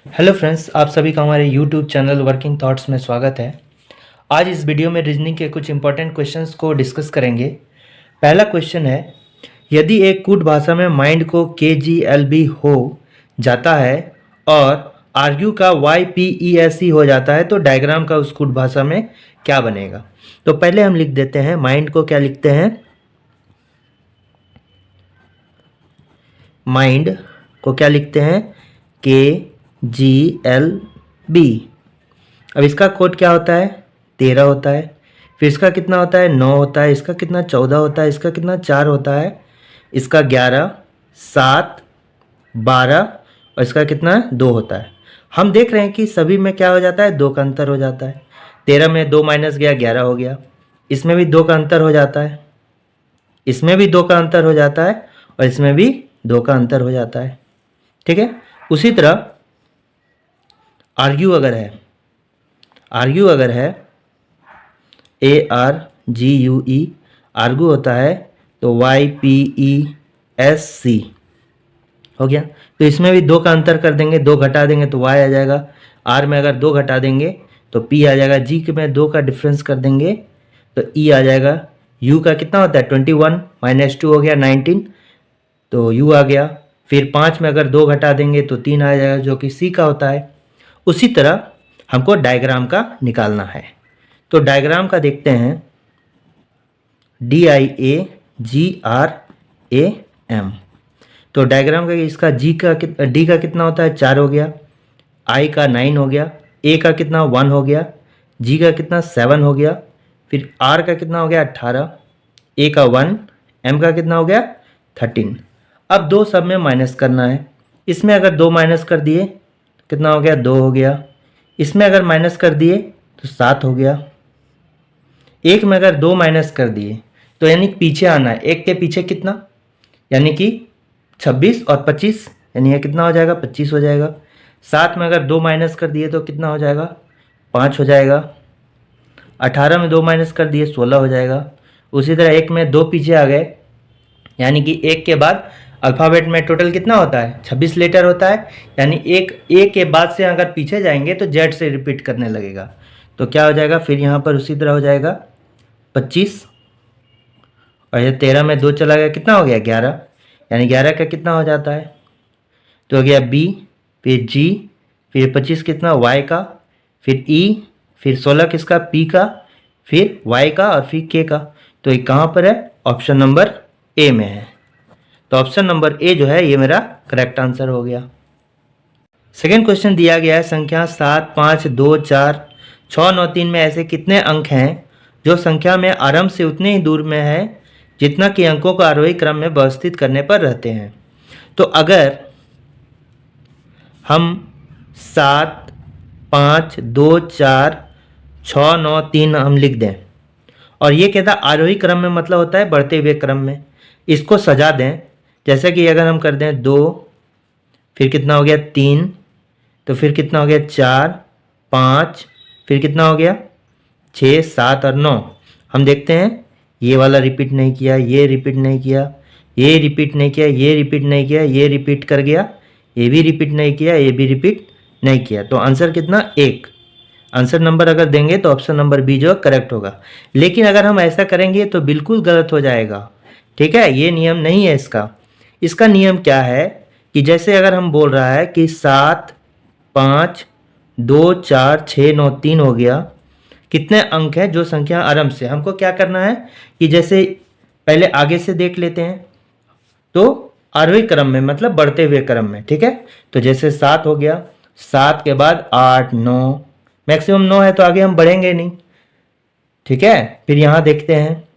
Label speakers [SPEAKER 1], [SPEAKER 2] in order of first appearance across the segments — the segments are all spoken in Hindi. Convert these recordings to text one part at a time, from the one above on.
[SPEAKER 1] हेलो फ्रेंड्स, आप सभी का हमारे यूट्यूब चैनल वर्किंग थॉट्स में स्वागत है। आज इस वीडियो में रीजनिंग के कुछ इंपॉर्टेंट क्वेश्चंस को डिस्कस करेंगे। पहला क्वेश्चन है, यदि एक कूट भाषा में माइंड को KGLB हो जाता है और आर्ग्यू का YPESE हो जाता है तो डायग्राम का उस कूट भाषा में क्या बनेगा। तो पहले हम लिख देते हैं माइंड को, क्या लिखते हैं, माइंड को क्या लिखते हैं, KGLB। अब इसका कोड क्या होता है, 13 होता है। फिर इसका कितना होता है, 9 होता है। इसका कितना, 14 होता है। इसका कितना, 4 होता है। इसका 11, 7, 12 और इसका कितना, 2 होता है। हम देख रहे हैं कि सभी में क्या हो जाता है, 2 का अंतर हो जाता है। 13 में 2 माइनस गया, 11 हो गया। इसमें भी 2 का अंतर हो जाता है, इसमें भी 2 का अंतर हो जाता है और इसमें भी 2 का अंतर हो जाता है। ठीक है। उसी तरह आर्ग्यू अगर है, आर्ग्यू अगर है ARGUE, आर्ग्यू होता है तो YPESC हो गया। तो इसमें भी 2 का अंतर कर देंगे, 2 घटा देंगे तो Y आ जाएगा। R में अगर 2 घटा देंगे तो P आ जाएगा। G में 2 का डिफरेंस कर देंगे तो E आ जाएगा। U का कितना होता है, 21 माइनस 2 हो गया 19, तो U आ गया। फिर 5 में अगर 2 घटा देंगे तो 3 आ जाएगा, जो कि C का होता है। उसी तरह हमको डायग्राम का निकालना है। तो डायग्राम का देखते हैं, DIAGRAM। तो डायग्राम का इसका D का कितना होता है, 4 हो गया। I का 9 हो गया। A का कितना, 1 हो गया। G का कितना, 7 हो गया। फिर R का कितना हो गया, 18। A का 1, M का कितना हो गया, 13। अब 2 सब में माइनस करना है। इसमें अगर 2 माइनस कर दिए कितना हो गया, 2 हो गया। इसमें अगर माइनस कर दिए तो 7 हो गया। एक में अगर 2 माइनस कर दिए तो यानी पीछे आना है, एक के पीछे कितना, यानी कि 26 और 25, यानी यह कितना हो जाएगा, 25 हो जाएगा। 7 में अगर 2 माइनस कर दिए तो कितना हो जाएगा, 5 हो जाएगा। 18 में 2 माइनस कर दिए 16 हो जाएगा। उसी तरह एक में 2 पीछे आ गए, यानी कि एक के बाद अल्फ़ाबेट में टोटल कितना होता है, 26 लेटर होता है। यानी एक ए के बाद से अगर पीछे जाएंगे तो जेड से रिपीट करने लगेगा, तो क्या हो जाएगा, फिर यहाँ पर उसी तरह हो जाएगा 25 और ये 13 में 2 चला गया, कितना हो गया, 11। यानी 11 का कितना हो जाता है, तो हो गया B, फिर G, फिर 25 कितना, Y का, फिर E, फिर 16 किसका, P का, फिर Y का और फिर K का। तो ये कहाँ पर है, ऑप्शन नंबर A में है। तो ऑप्शन नंबर A जो है ये मेरा करेक्ट आंसर हो गया। सेकेंड क्वेश्चन दिया गया है, संख्या 7, 5, 2, 4, 6, 9, 3 में ऐसे कितने अंक हैं जो संख्या में आरंभ से उतने ही दूर में है जितना कि अंकों को आरोही क्रम में व्यवस्थित करने पर रहते हैं। तो अगर हम 7, 5, 2, 4, 6, 9, 3 हम लिख दें और ये कहता है आरोही क्रम में, मतलब होता है बढ़ते हुए क्रम में, इसको सजा दें। जैसे कि अगर हम कर दें 2, फिर कितना हो गया 3, तो फिर कितना हो गया 4, 5, फिर कितना हो गया 6, 7 और 9। हम देखते हैं ये वाला रिपीट नहीं किया, ये रिपीट नहीं किया, ये रिपीट नहीं किया, ये रिपीट नहीं किया, ये रिपीट कर गया, ये भी रिपीट नहीं किया, ये भी रिपीट नहीं किया। तो आंसर कितना, 1। आंसर नंबर अगर देंगे तो ऑप्शन नंबर B जो करेक्ट होगा। लेकिन अगर हम ऐसा करेंगे तो बिल्कुल गलत हो जाएगा। ठीक है, ये नियम नहीं है इसका। इसका नियम क्या है कि जैसे अगर हम बोल रहा है कि 7, 5, 2, 4, 6, 9, 3 हो गया, कितने अंक हैं जो संख्या आरंभ से, हमको क्या करना है कि जैसे पहले आगे से देख लेते हैं, तो आरोही क्रम में मतलब बढ़ते हुए क्रम में। ठीक है, तो जैसे 7 हो गया, 7 के बाद 8, 9, मैक्सिमम 9 है तो आगे हम बढ़ेंगे नहीं। ठीक है, फिर यहाँ देखते हैं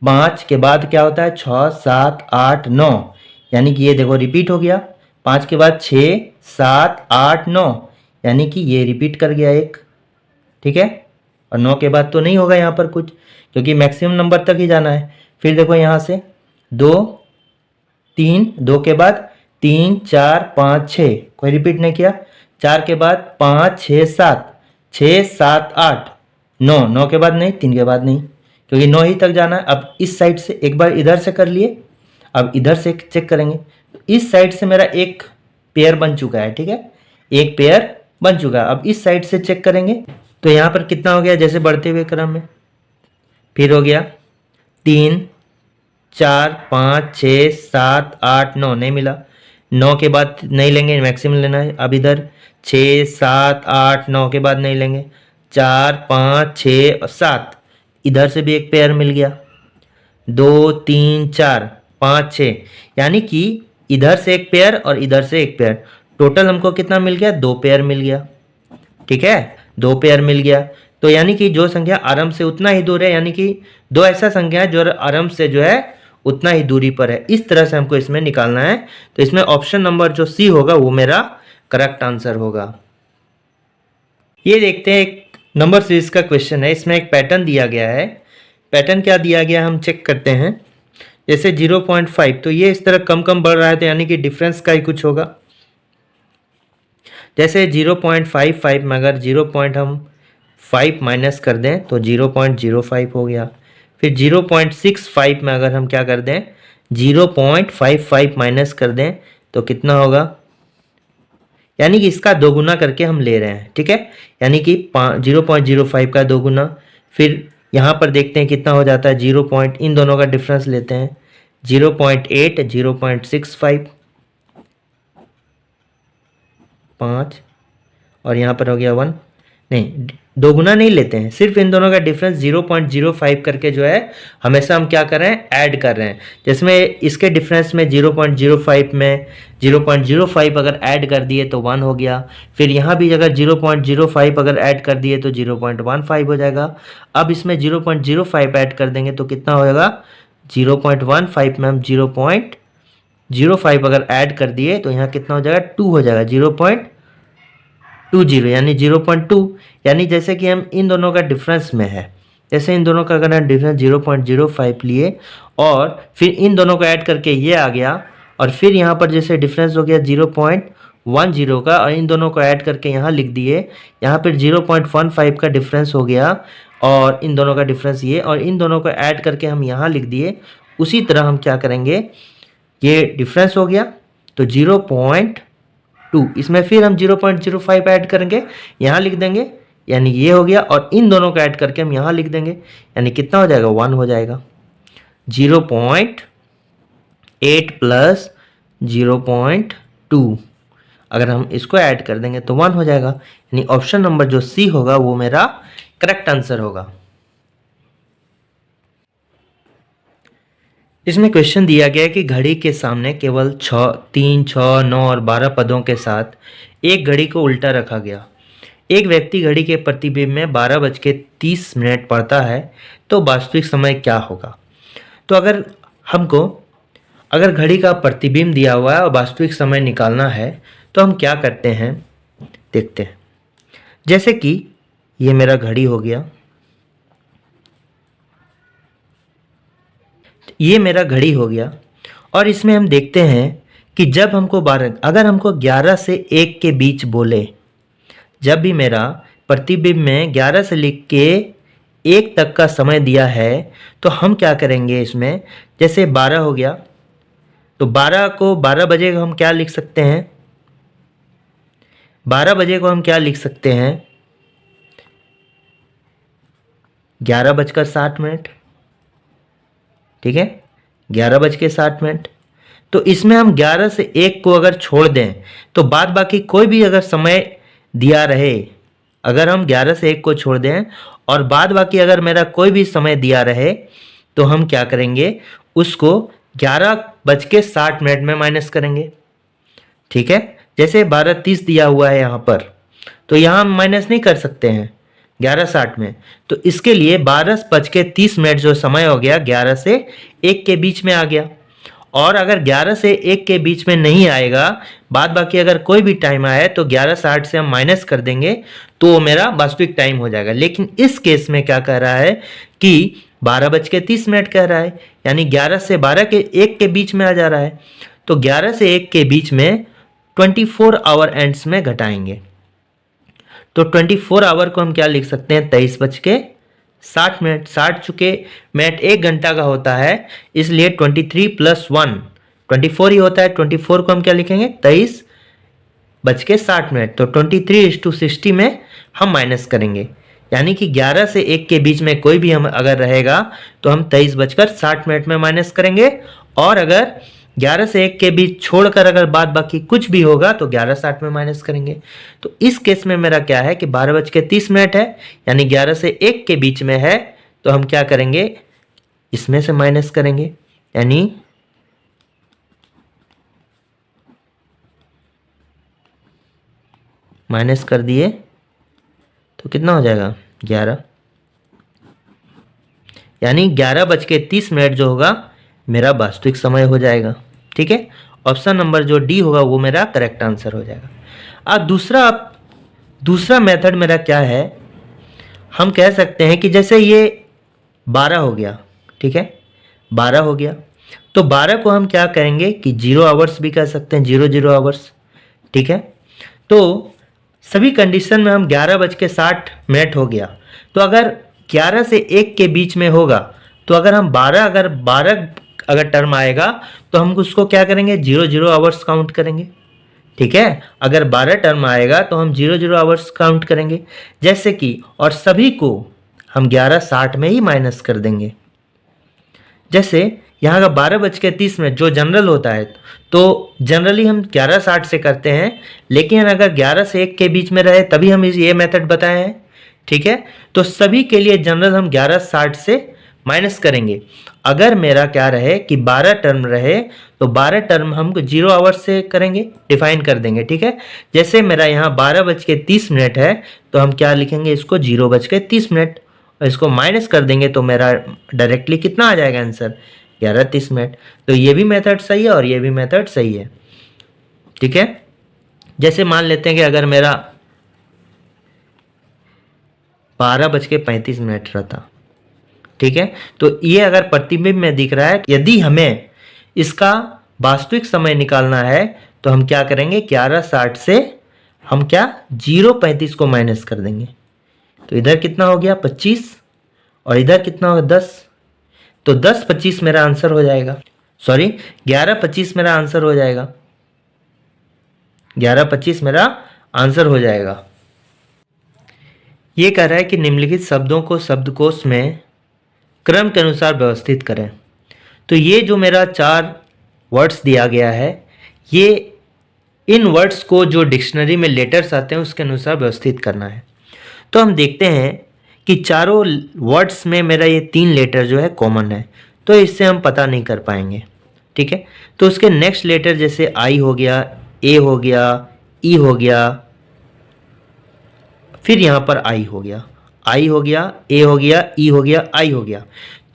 [SPEAKER 1] 5 के बाद क्या होता है, 6, 7, 8, 9, यानी कि ये देखो रिपीट हो गया। 5 के बाद 6, 7, 8, 9, यानी कि ये रिपीट कर गया एक। ठीक है, और 9 के बाद तो नहीं होगा यहाँ पर कुछ, क्योंकि मैक्सिमम नंबर तक ही जाना है। फिर देखो यहाँ से 2, 3, 2 के बाद 3, 4, 5, 6, कोई रिपीट नहीं किया। 4 के बाद 5, 6, 7, 6, 7, 8, 9, 9 के बाद नहीं, 3 के बाद नहीं, क्योंकि 9 ही तक जाना है। अब इस साइड से एक बार इधर से कर लिए, अब इधर से चेक करेंगे तो इस साइड से मेरा एक पेयर बन चुका है। ठीक है, एक पेयर बन चुका। अब इस साइड से चेक करेंगे तो यहाँ पर कितना हो गया जैसे बढ़ते हुए क्रम में, फिर हो गया 3 4 5 6 7 8 9, नहीं मिला। 9 के बाद नहीं लेंगे, मैक्सिमम लेना है। अब इधर 6 7 8 9 के बाद नहीं लेंगे, 4 5 6 और 7, इधर से भी एक पेयर मिल गया, 2 3 4 5 6, यानी कि इधर से एक पेयर और इधर से एक पेयर, टोटल हमको कितना मिल गया, 2 पेयर मिल गया। ठीक है, 2 पेयर मिल गया। तो यानी कि जो संख्या आरंभ से उतना ही दूर है, यानी कि 2 ऐसा संख्या है जो आरंभ से जो है उतना ही दूरी पर है। इस तरह से हमको इसमें निकालना है। तो इसमें ऑप्शन नंबर जो सी होगा वो मेरा करेक्ट आंसर होगा। ये देखते हैं, एक नंबर सीरीज का क्वेश्चन है। इसमें एक पैटर्न दिया गया है। पैटर्न क्या दिया गया हम चेक करते हैं। जैसे 0.5, तो ये इस तरह कम कम बढ़ रहा है, तो यानी कि डिफरेंस का ही कुछ होगा। जैसे 0.55 में अगर 0.5 माइनस कर दें तो 0.05 हो गया। फिर 0.65 में अगर हम क्या कर दें, 0.55 माइनस कर दें तो कितना होगा, यानी कि इसका दोगुना करके हम ले रहे हैं। ठीक है, यानी कि 0.05 का दोगुना। फिर यहाँ पर देखते हैं कितना हो जाता है, 0. इन दोनों का डिफरेंस लेते हैं, 0.8 0.65 5, और यहाँ पर हो गया 1, नहीं दोगुना नहीं लेते हैं, सिर्फ इन दोनों का डिफरेंस 0.05 करके जो है हमेशा हम क्या कर रहे हैं, ऐड कर रहे हैं। जिसमें इसके डिफरेंस में 0.05 में 0.05 अगर ऐड कर दिए तो 1 हो गया। फिर यहाँ भी अगर 0.05 अगर ऐड कर दिए तो 0.15 हो जाएगा। अब इसमें 0.05 ऐड कर देंगे तो कितना होगा, 0.15 में हम 0.05 अगर ऐड कर दिए तो यहाँ कितना हो जाएगा, 2 हो जाएगा, 0.20 यानी 0.2। यानी जैसे कि हम इन दोनों का डिफरेंस में है, जैसे इन दोनों का अगर हम डिफरेंस 0.05 लिए और फिर इन दोनों को ऐड करके ये आ गया, और फिर यहाँ पर जैसे डिफरेंस हो गया 0.10 का, और इन दोनों को ऐड करके यहाँ लिख दिए, यहाँ पर 0.15 का डिफरेंस हो गया और इन दोनों का डिफरेंस ये, और इन दोनों को ऐड करके हम यहाँ लिख दिए। उसी तरह हम क्या करेंगे, ये डिफरेंस हो गया तो 0.2, इसमें फिर हम 0.05 ऐड करेंगे, यहाँ लिख देंगे, यानी ये हो गया, और इन दोनों को ऐड करके हम यहाँ लिख देंगे, यानी कितना हो जाएगा, 1 हो जाएगा। 0.8 प्लस 0.2 अगर हम इसको ऐड कर देंगे तो 1 हो जाएगा। यानी ऑप्शन नंबर जो सी होगा वो मेरा करेक्ट आंसर होगा। इसमें क्वेश्चन दिया गया है कि घड़ी के सामने केवल 3, 6, 9 और 12 पदों के साथ एक घड़ी को उल्टा रखा गया। एक व्यक्ति घड़ी के प्रतिबिंब में 12:30 पढ़ता है, तो वास्तविक समय क्या होगा। तो अगर हमको अगर घड़ी का प्रतिबिंब दिया हुआ है और वास्तविक समय निकालना है तो हम क्या करते हैं, देखते हैं। जैसे कि ये मेरा घड़ी हो गया, ये मेरा घड़ी हो गया, और इसमें हम देखते हैं कि जब हमको अगर हमको 11 से 1 के बीच बोले, जब भी मेरा प्रतिबिंब में 11 से लिख के 1 तक का समय दिया है तो हम क्या करेंगे, इसमें जैसे 12 हो गया तो 12 को 12 बजे को हम क्या लिख सकते हैं, 12 बजे को हम क्या लिख सकते हैं, 11:60। ठीक है, 11:60। तो इसमें हम 11 से 1 को अगर छोड़ दें तो बाद बाकी कोई भी अगर समय दिया रहे, अगर हम 11 से 1 को छोड़ दें और बाद बाकी अगर मेरा कोई भी समय दिया रहे तो हम क्या करेंगे, उसको 11:60 में माइनस करेंगे। ठीक है, जैसे 12:30 दिया हुआ है यहाँ पर, तो यहाँ हम माइनस नहीं कर सकते हैं 11:60 में, तो इसके लिए 12:30 जो समय हो गया 11 से 1 के बीच में आ गया। और अगर 11 से 1 के बीच में नहीं आएगा, बाद बाकी अगर कोई भी टाइम आए तो 11:60 से हम माइनस कर देंगे तो वो मेरा वास्तविक टाइम हो जाएगा। लेकिन इस केस में क्या कह रहा है कि 12:30 कह रहा है, यानी 11 से 1 के बीच में आ जा रहा है, तो 11 से 1 के बीच में 24 आवर एंड्स में घटाएंगे। तो 24 आवर को हम क्या लिख सकते हैं, 23:60। 60 चुके मिनट 1 घंटा का होता है, इसलिए 23 + 1 24 ही होता है। 24 को हम क्या लिखेंगे, 23 11:60। तो 23:60 में हम माइनस करेंगे, यानी कि 11 से 1 के बीच में कोई भी हम अगर रहेगा तो हम 23:60 में माइनस करेंगे, और अगर 11 से 1 के बीच छोड़कर अगर बाद बाकी कुछ भी होगा तो 11:60 में माइनस करेंगे। तो इस केस में मेरा क्या है कि 12:30 है, यानी 11 से 1 के बीच में है, तो हम क्या करेंगे, इसमें से माइनस करेंगे, यानी माइनस कर दिए तो कितना हो जाएगा 11, यानी 11:30 जो होगा मेरा वास्तविक समय हो जाएगा। ठीक है, ऑप्शन नंबर जो डी होगा वो मेरा करेक्ट आंसर हो जाएगा। अब दूसरा मेथड मेरा क्या है, हम कह सकते हैं कि जैसे ये 12 हो गया, ठीक है, 12 हो गया, तो 12 को हम क्या करेंगे कि 0 आवर्स भी कह सकते हैं, 0 आवर्स। ठीक है, तो सभी कंडीशन में हम 11:60 हो गया, तो अगर 11 से 1 के बीच में होगा तो अगर हम 12 अगर टर्म आएगा तो हम उसको क्या करेंगे, 0 आवर्स काउंट करेंगे। ठीक है, अगर 12 टर्म आएगा तो हम 0 आवर्स काउंट करेंगे, जैसे कि, और सभी को हम 11:60 में ही माइनस कर देंगे। जैसे यहाँ का 12:30 जो जनरल होता है तो जनरली हम 11:60 से करते हैं, लेकिन अगर 11 से 1 के बीच में रहे तभी हम ये मेथड बताए हैं। ठीक है, तो सभी के लिए जनरल हम 11:60 से माइनस करेंगे। अगर मेरा क्या रहे कि 12 टर्म रहे तो 12 टर्म हम 0 आवर्स से करेंगे, डिफाइन कर देंगे। ठीक है, जैसे मेरा यहाँ 12:30 है तो हम क्या लिखेंगे, इसको 0:30, और इसको माइनस कर देंगे तो मेरा डायरेक्टली कितना आ जाएगा आंसर, 11:30। तो ये भी मेथड सही है और ये भी मेथड सही है। ठीक है, जैसे मान लेते हैं कि अगर मेरा 12:35 रहता, ठीक है, तो ये अगर प्रतिबिंब में दिख रहा है, यदि हमें इसका वास्तविक समय निकालना है तो हम क्या करेंगे, 11:60 से हम क्या 0:35 को माइनस कर देंगे, तो इधर कितना हो गया 25 और इधर कितना होगा 10, तो 10:25 मेरा आंसर हो जाएगा, सॉरी 11:25 मेरा आंसर हो जाएगा, 11:25 मेरा आंसर हो जाएगा। ये कह रहा है कि निम्नलिखित शब्दों को शब्दकोश में क्रम के अनुसार व्यवस्थित करें। तो ये जो मेरा 4 वर्ड्स दिया गया है, ये इन वर्ड्स को जो डिक्शनरी में लेटर्स आते हैं उसके अनुसार व्यवस्थित करना है। तो हम देखते हैं कि चारों वर्ड्स में मेरा ये 3 लेटर जो है कॉमन है, तो इससे हम पता नहीं कर पाएंगे। ठीक है, तो उसके नेक्स्ट लेटर जैसे आई हो गया, ए हो गया, ई हो गया, फिर यहाँ पर आई हो गया, आई हो गया, ए हो गया, ई हो गया, आई हो गया,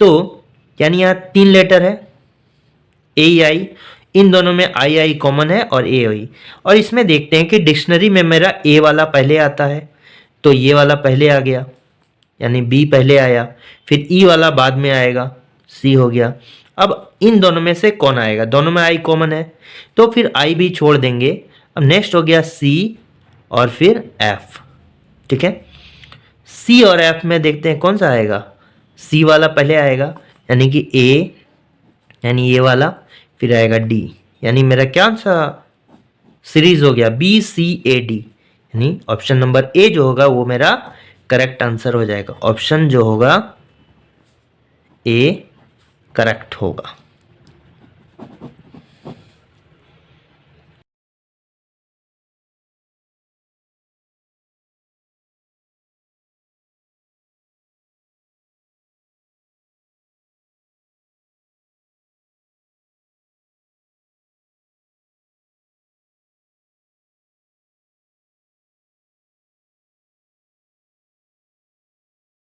[SPEAKER 1] तो यानी यहाँ 3 लेटर है, ए ई आई, इन दोनों में आई कॉमन है और ए आई। और इसमें देखते हैं कि डिक्शनरी में मेरा ए वाला पहले आता है, तो ये वाला पहले आ गया, यानी बी पहले आया, फिर ई वाला बाद में आएगा, सी हो गया। अब इन दोनों में से कौन आएगा, दोनों में आई कॉमन है, तो फिर आई भी छोड़ देंगे। अब नेक्स्ट हो गया सी और फिर एफ। ठीक है, सी और एफ में देखते हैं कौन सा आएगा, सी वाला पहले आएगा, यानी कि ए, यानी ये वाला, फिर आएगा डी, यानी मेरा क्या सा सीरीज हो गया बी सी ए डी, यानी ऑप्शन नंबर ए जो होगा वो मेरा करेक्ट आंसर हो जाएगा। ऑप्शन जो होगा ए करेक्ट होगा।